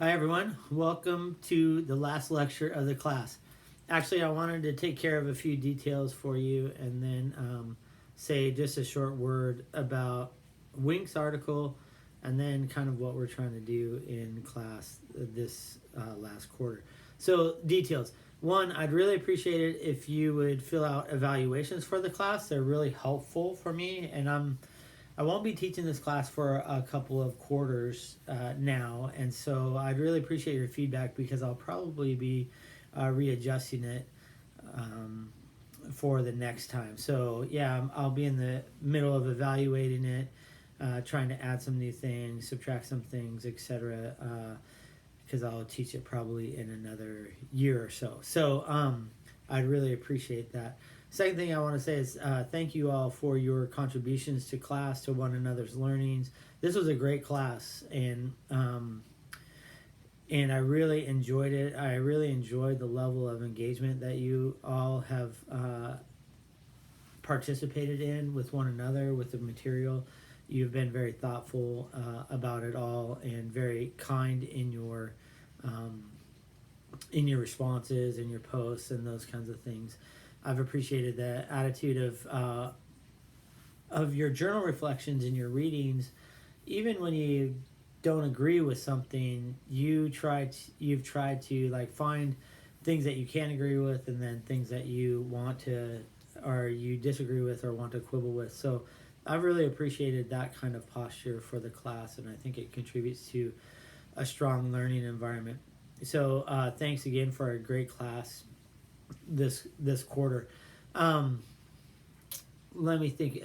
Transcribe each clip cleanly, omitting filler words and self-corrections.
Hi, everyone. Welcome to the last lecture of the class. Actually, I wanted to take care of a few details for you and then say just a short word about Wink's article and then kind of what we're trying to do in class this last quarter. So, details. One, I'd really appreciate it if you would fill out evaluations for the class. They're really helpful for me, and I won't be teaching this class for a couple of quarters now, and so I'd really appreciate your feedback because I'll probably be readjusting it for the next time. So yeah, I'll be in the middle of evaluating it, trying to add some new things, subtract some things, etc. Because I'll teach it probably in another year or so. So I'd really appreciate that. Second thing I want to say is thank you all for your contributions to class, to one another's learnings. This was a great class, and I really enjoyed it. I really enjoyed the level of engagement that you all have participated in with one another, with the material. You've been very thoughtful about it all and very kind in your responses and your posts and those kinds of things. I've appreciated the attitude of your journal reflections and your readings, even when you don't agree with something. You've tried to like find things that you can agree with, and then things that you want to or you disagree with or want to quibble with. So I've really appreciated that kind of posture for the class, and I think it contributes to a strong learning environment. So thanks again for a great class this quarter. Let me think.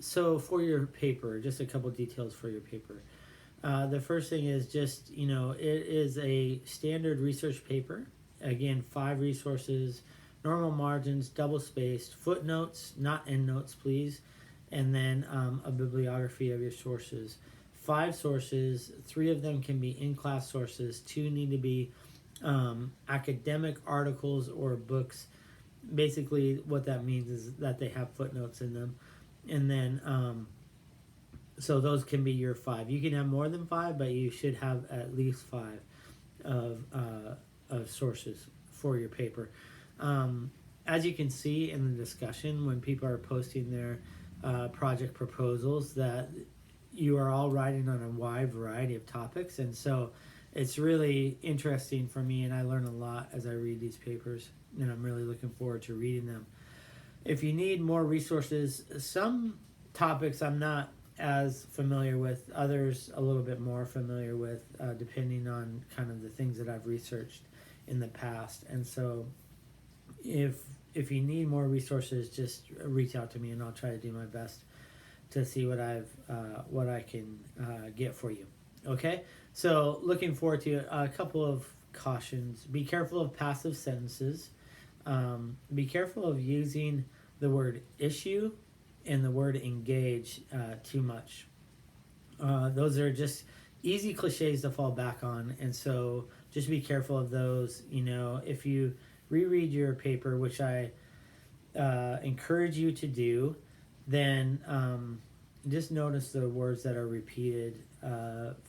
So for your paper, just a couple details for your paper. The first thing is just, it is a standard research paper. Again, 5 resources, normal margins, double spaced, footnotes, not endnotes, please, and then a bibliography of your sources. 5 sources, 3 of them can be in-class sources, 2 need to be academic articles or books. Basically, what that means is that they have footnotes in them, and then so those can be your 5. You can have more than 5, but you should have at least 5 of sources for your paper. As you can see in the discussion, when people are posting their project proposals, that you are all writing on a wide variety of topics, and so it's really interesting for me, and I learn a lot as I read these papers, and I'm really looking forward to reading them. If you need more resources, some topics I'm not as familiar with, others a little bit more familiar with, depending on kind of the things that I've researched in the past. And so if you need more resources, just reach out to me, and I'll try to do my best to see what I can get for you. Okay, so looking forward to a couple of cautions. Be careful of passive sentences. Be careful of using the word issue and the word engage too much. Those are just easy cliches to fall back on, and so just be careful of those. If you reread your paper, which I encourage you to do, then just notice the words that are repeated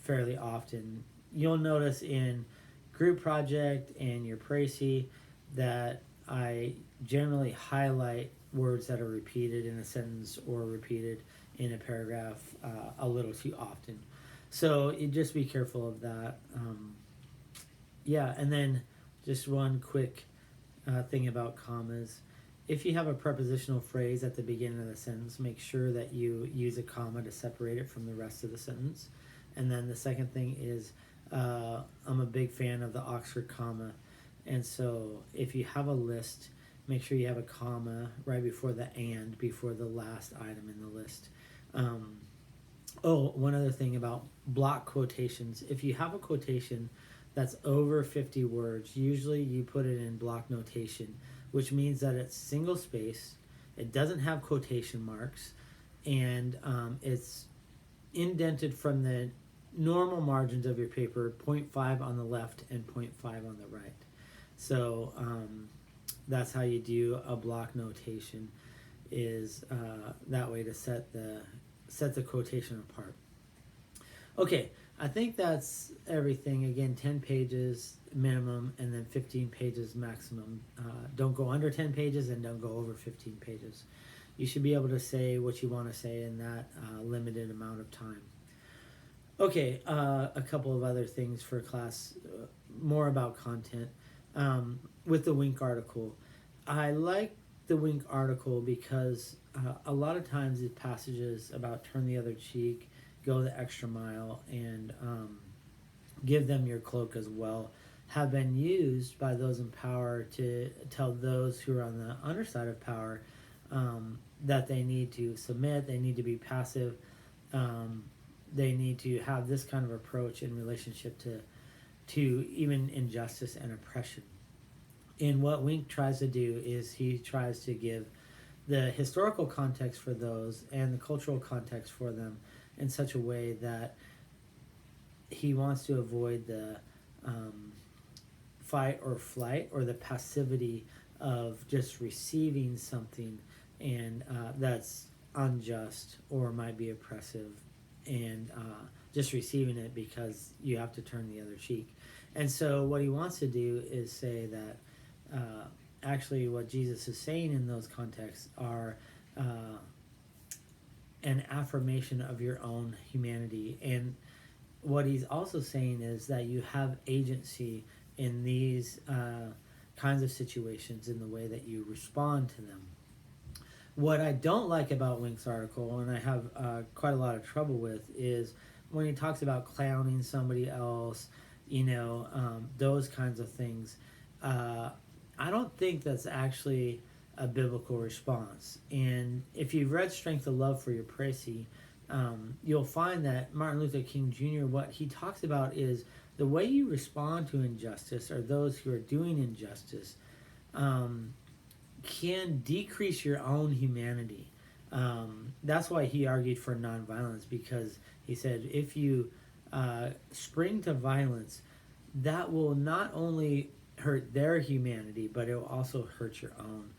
fairly often. You'll notice in group project and your précis that I generally highlight words that are repeated in a sentence or repeated in a paragraph a little too often. So you just be careful of that. And then just one quick thing about commas. If you have a prepositional phrase at the beginning of the sentence, make sure that you use a comma to separate it from the rest of the sentence. And then the second thing is I'm a big fan of the Oxford comma. And so if you have a list, make sure you have a comma right before the and, before the last item in the list. One other thing about block quotations. If you have a quotation that's over 50 words, usually you put it in block notation, which means that it's single space, it doesn't have quotation marks, and it's indented from the normal margins of your paper, 0.5 on the left and 0.5 on the right. So that's how you do a block notation, is that way to set the quotation apart. Okay, I think that's everything. Again, 10 pages minimum and then 15 pages maximum. Don't go under 10 pages and don't go over 15 pages. You should be able to say what you want to say in that limited amount of time. Okay, a couple of other things for class, more about content. With the Wink article, I like the Wink article because a lot of times the passages about turn the other cheek, go the extra mile, and give them your cloak as well have been used by those in power to tell those who are on the underside of power that they need to submit, they need to be passive, they need to have this kind of approach in relationship to even injustice and oppression. And what Wink tries to do is he tries to give the historical context for those and the cultural context for them in such a way that he wants to avoid the fight or flight or the passivity of just receiving something and that's unjust or might be oppressive and just receiving it because you have to turn the other cheek. And so what he wants to do is say that actually what Jesus is saying in those contexts are an affirmation of your own humanity. And what he's also saying is that you have agency in these kinds of situations in the way that you respond to them. What I don't like about Wink's article, and I have quite a lot of trouble with, is when he talks about clowning somebody else, those kinds of things. I don't think that's actually a biblical response. And if you've read Strength of Love for Your Précis, you'll find that Martin Luther King Jr., what he talks about is the way you respond to injustice or those who are doing injustice can decrease your own humanity. That's why he argued for nonviolence, because he said if you spring to violence, that will not only hurt their humanity, but it will also hurt your own.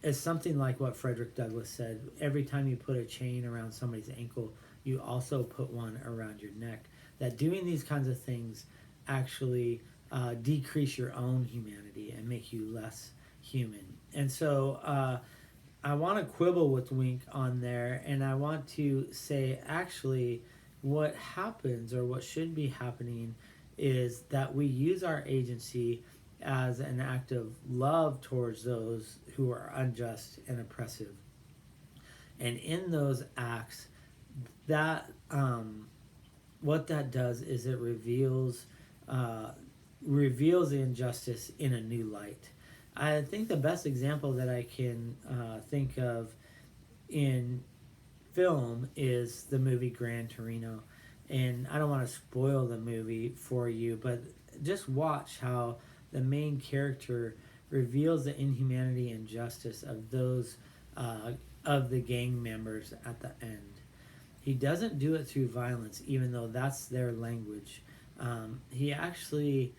It's something like what Frederick Douglass said: every time you put a chain around somebody's ankle, you also put one around your neck. That doing these kinds of things actually decrease your own humanity and make you less human. And so I want to quibble with Wink on there, and I want to say actually what happens, or what should be happening, is that we use our agency as an act of love towards those who are unjust and oppressive. And in those acts, that what that does is it reveals the injustice in a new light. I think the best example that I can think of in film is the movie Gran Torino. And I don't want to spoil the movie for you, but just watch how the main character reveals the inhumanity and justice of those of the gang members at the end. He doesn't do it through violence, even though that's their language. He actually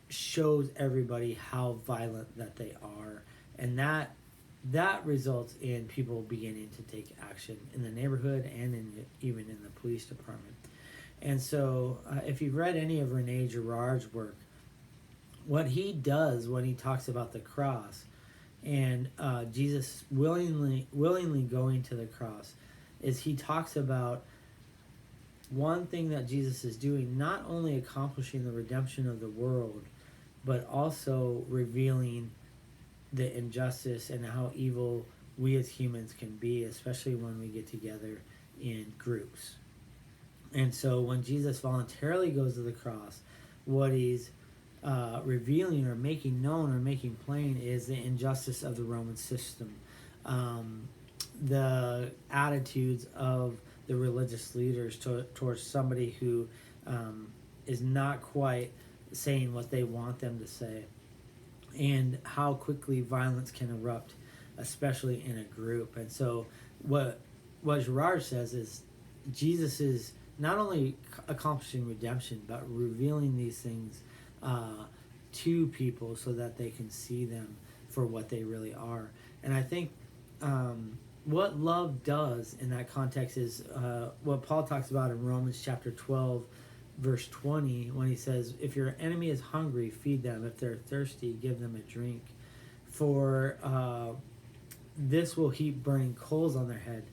shows everybody how violent that they are, and that results in people beginning to take action in the neighborhood and even in the police department. And so if you've read any of Rene Girard's work, what he does when he talks about the cross and Jesus willingly going to the cross is he talks about one thing that Jesus is doing, not only accomplishing the redemption of the world, but also revealing the injustice and how evil we as humans can be, especially when we get together in groups. And so when Jesus voluntarily goes to the cross, what he's revealing or making known or making plain is the injustice of the Roman system, the attitudes of the religious leaders towards somebody who is not quite saying what they want them to say, and how quickly violence can erupt, especially in a group. And so what Girard says is Jesus is not only accomplishing redemption, but revealing these things to people so that they can see them for what they really are. And I think what love does in that context is what Paul talks about in Romans chapter 12, verse 20, when he says, if your enemy is hungry, feed them. If they're thirsty, give them a drink. For this will heap burning coals on their head.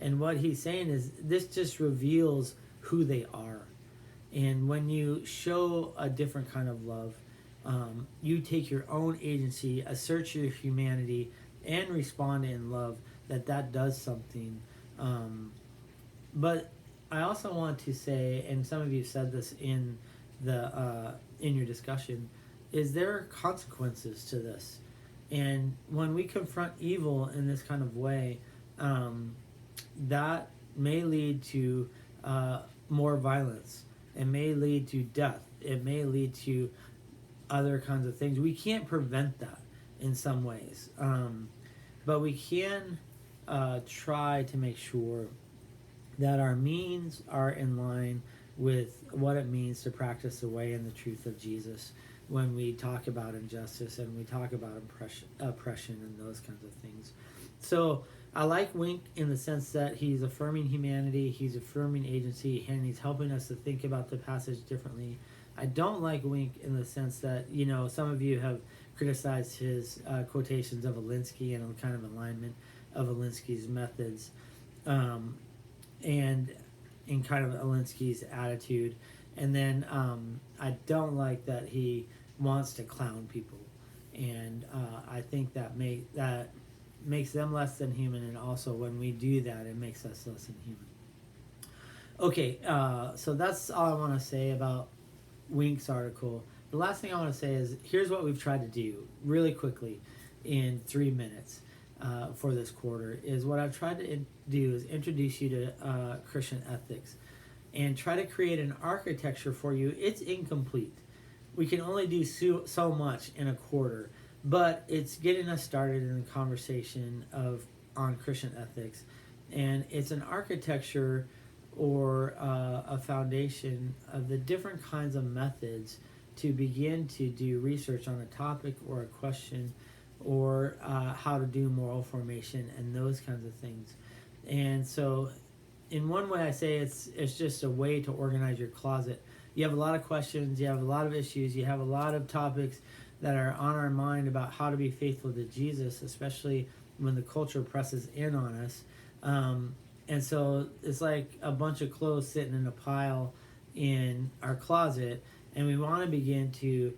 And what he's saying is this just reveals who they are. And when you show a different kind of love, you take your own agency, assert your humanity, and respond in love, that does something. But I also want to say, and some of you said this in your discussion, is there are consequences to this. And when we confront evil in this kind of way, that may lead to more violence. It may lead to death. It may lead to other kinds of things. We can't prevent that in some ways. But we can try to make sure that our means are in line with what it means to practice the way and the truth of Jesus when we talk about injustice and we talk about oppression and those kinds of things. So I like Wink in the sense that he's affirming humanity, he's affirming agency, and he's helping us to think about the passage differently. I don't like Wink in the sense that, some of you have criticized his quotations of Alinsky and kind of alignment of Alinsky's methods, and in kind of Alinsky's attitude. And then I don't like that he wants to clown people, and I think that makes them less than human, and also when we do that, it makes us less than human. Okay, so that's all I want to say about Wink's article. The last thing I want to say is here's what we've tried to do really quickly in 3 minutes for this quarter. Is what I've tried to do is introduce you to Christian ethics and try to create an architecture for you. It's incomplete. We can only do so much in a quarter, but it's getting us started in the conversation on Christian ethics, and it's an architecture or a foundation of the different kinds of methods to begin to do research on a topic or a question, or how to do moral formation and those kinds of things. And so in one way I say it's just a way to organize your closet. You have a lot of questions, you have a lot of issues, you have a lot of topics that are on our mind about how to be faithful to Jesus, especially when the culture presses in on us. And so it's like a bunch of clothes sitting in a pile in our closet, and we want to begin to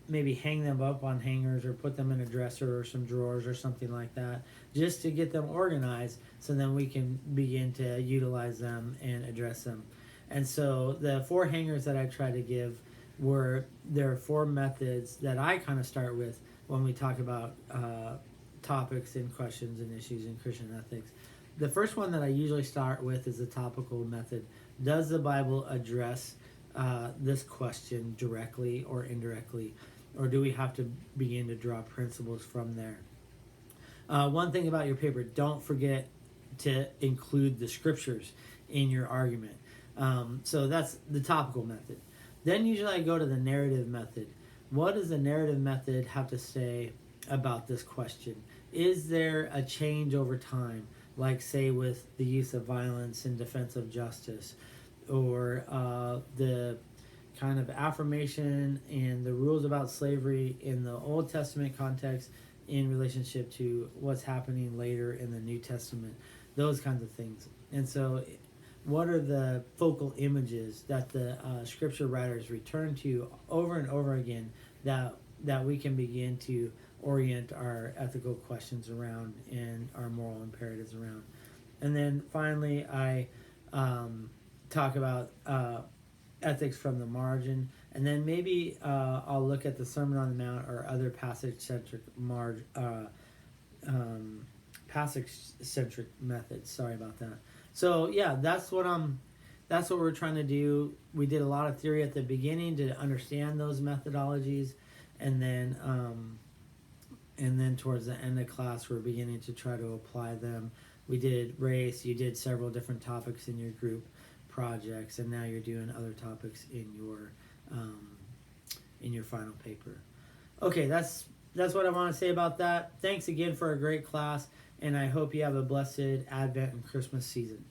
maybe hang them up on hangers or put them in a dresser or some drawers or something like that, just to get them organized so then we can begin to utilize them and address them. And so the 4 hangers that I try to give there are 4 methods that I kind of start with when we talk about topics and questions and issues in Christian ethics. The first one that I usually start with is the topical method. Does the Bible address this question directly or indirectly, or do we have to begin to draw principles from there? One thing about your paper, don't forget to include the scriptures in your argument. So that's the topical method. Then usually I go to the narrative method. What does the narrative method have to say about this question? Is there a change over time, like say with the use of violence in defense of justice, or the kind of affirmation and the rules about slavery in the Old Testament context in relationship to what's happening later in the New Testament, those kinds of things. And so what are the focal images that the scripture writers return to over and over again that we can begin to orient our ethical questions around and our moral imperatives around? And then finally, I talk about ethics from the margin, and then maybe I'll look at the Sermon on the Mount or other passage-centric passage-centric methods. Sorry about that. So yeah, that's what we're trying to do. We did a lot of theory at the beginning to understand those methodologies, and then towards the end of class, we're beginning to try to apply them. We did race. You did several different topics in your group projects, and now you're doing other topics in your final paper. Okay, that's that's what I want to say about that. Thanks again for a great class, and I hope you have a blessed Advent and Christmas season.